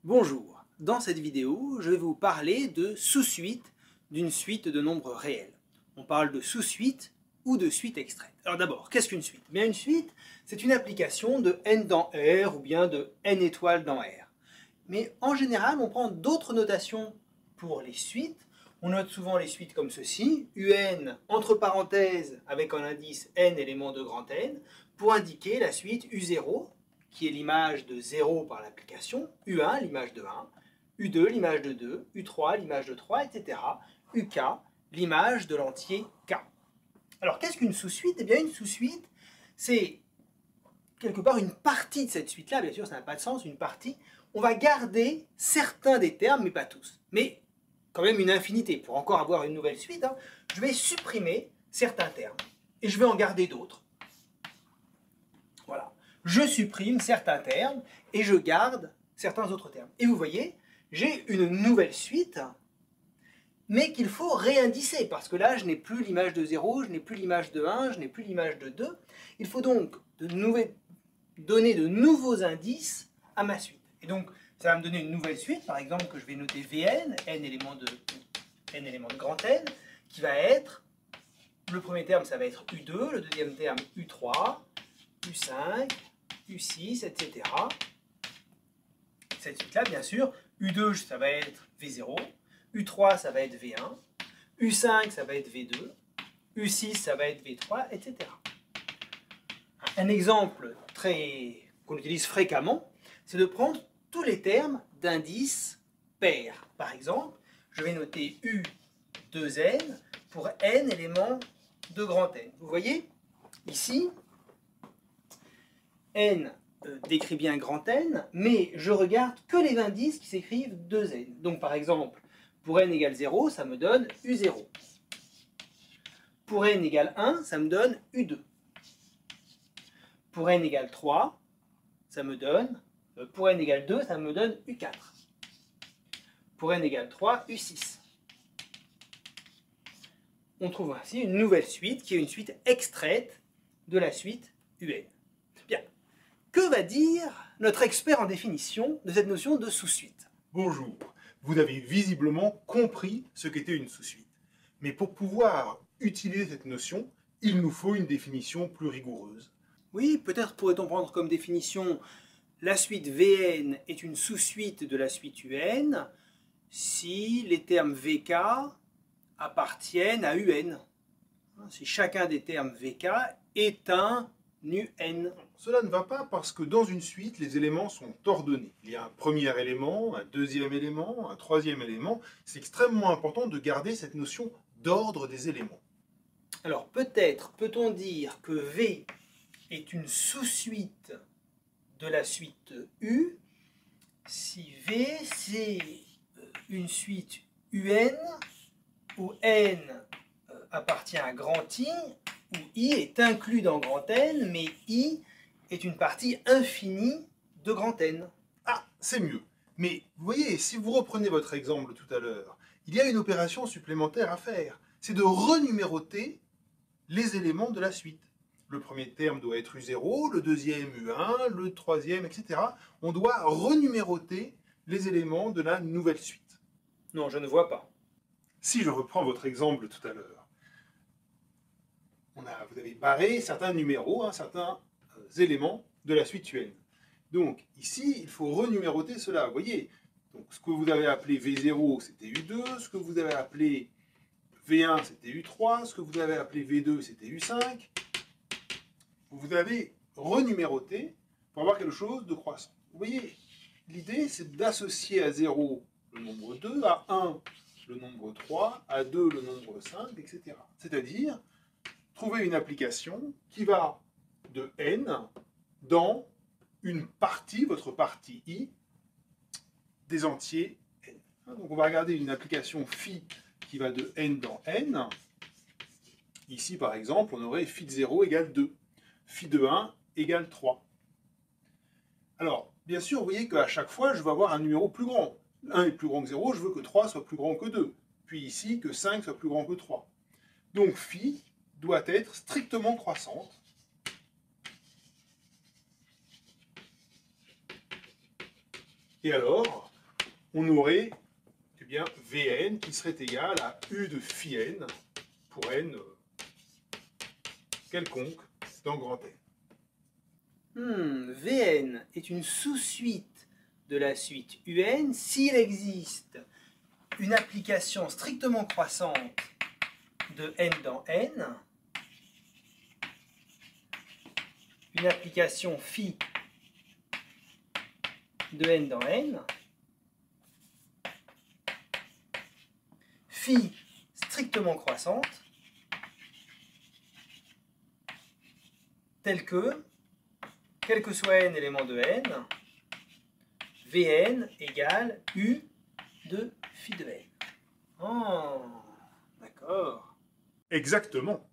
Bonjour, dans cette vidéo, je vais vous parler de sous-suite d'une suite de nombres réels. On parle de sous-suite ou de suite extraite. Alors d'abord, qu'est-ce qu'une suite? Bien, une suite, c'est une application de n dans R ou bien de n étoiles dans R. Mais en général, on prend d'autres notations pour les suites. On note souvent les suites comme ceci, un entre parenthèses avec en indice n éléments de grand N, pour indiquer la suite u0, qui est l'image de 0 par l'application, U1 l'image de 1, U2 l'image de 2, U3 l'image de 3, etc. UK l'image de l'entier K. Alors qu'est-ce qu'une sous-suite? Eh bien une sous-suite, c'est quelque part une partie de cette suite-là, bien sûr ça n'a pas de sens, une partie. On va garder certains des termes, mais pas tous. Mais quand même une infinité. Pour encore avoir une nouvelle suite, je vais supprimer certains termes. Et je vais en garder d'autres. Voilà. Je supprime certains termes et je garde certains autres termes. Et vous voyez, j'ai une nouvelle suite, mais qu'il faut réindicer, parce que là, je n'ai plus l'image de 0, je n'ai plus l'image de 1, je n'ai plus l'image de 2. Il faut donc donner de nouveaux indices à ma suite. Et donc, ça va me donner une nouvelle suite, par exemple, que je vais noter Vn, n éléments de grand N, qui va être, le premier terme, ça va être U2, le deuxième terme, U3, U5, U6, etc. Cette suite-là, bien sûr, U2, ça va être V0, U3, ça va être V1, U5, ça va être V2, U6, ça va être V3, etc. Un exemple qu'on utilise fréquemment, c'est de prendre tous les termes d'indices pairs. Par exemple, je vais noter U2n pour n éléments de grand N. Vous voyez, ici, n décrit bien grand N, mais je regarde que les indices qui s'écrivent 2n. Donc par exemple, pour n égale 0, ça me donne U0. Pour n égale 1, ça me donne U2. Pour n égale 3, ça me donne, pour n égale 2, ça me donne U4. Pour n égale 3, U6. On trouve ainsi une nouvelle suite qui est une suite extraite de la suite UN. Bien. Que va dire notre expert en définition de cette notion de sous-suite? Bonjour, vous avez visiblement compris ce qu'était une sous-suite. Mais pour pouvoir utiliser cette notion, il nous faut une définition plus rigoureuse. Oui, peut-être pourrait-on prendre comme définition la suite Vn est une sous-suite de la suite Un si les termes Vk appartiennent à Un. Si chacun des termes Vk est un UN. Cela ne va pas parce que dans une suite, les éléments sont ordonnés. Il y a un premier élément, un deuxième élément, un troisième élément. C'est extrêmement important de garder cette notion d'ordre des éléments. Alors peut-être peut-on dire que V est une sous-suite de la suite U si V c'est une suite UN où N appartient à grand I, où I est inclus dans grand N, mais I est une partie infinie de grand N. Ah, c'est mieux. Mais vous voyez, si vous reprenez votre exemple tout à l'heure, il y a une opération supplémentaire à faire. C'est de renuméroter les éléments de la suite. Le premier terme doit être U0, le deuxième U1, le troisième, etc. On doit renuméroter les éléments de la nouvelle suite. Non, je ne vois pas. Si je reprends votre exemple tout à l'heure, vous avez barré certains numéros, certains éléments de la suite UN. Donc ici, il faut renuméroter cela. Vous voyez, donc, ce que vous avez appelé V0, c'était U2, ce que vous avez appelé V1, c'était U3, ce que vous avez appelé V2, c'était U5. Vous avez renuméroté pour avoir quelque chose de croissant. Vous voyez, l'idée, c'est d'associer à 0 le nombre 2, à 1 le nombre 3, à 2 le nombre 5, etc. C'est-à-dire trouver une application qui va de n dans une partie, votre partie i, des entiers n. Donc on va regarder une application phi qui va de n dans n. Ici, par exemple, on aurait phi de 0 égale 2. Phi de 1 égale 3. Alors, bien sûr, vous voyez qu'à chaque fois, je vais avoir un numéro plus grand. 1 est plus grand que 0, je veux que 3 soit plus grand que 2. Puis ici, que 5 soit plus grand que 3. Donc, phi doit être strictement croissante. Et alors, on aurait eh bien, Vn qui serait égal à U de phi n pour n quelconque dans grand N. Vn est une sous-suite de la suite Un s'il existe une application strictement croissante de n dans n, une application phi de n dans n, phi strictement croissante, telle que, quel que soit n éléments de n, Vn égale U de phi de n. Oh, d'accord. Exactement.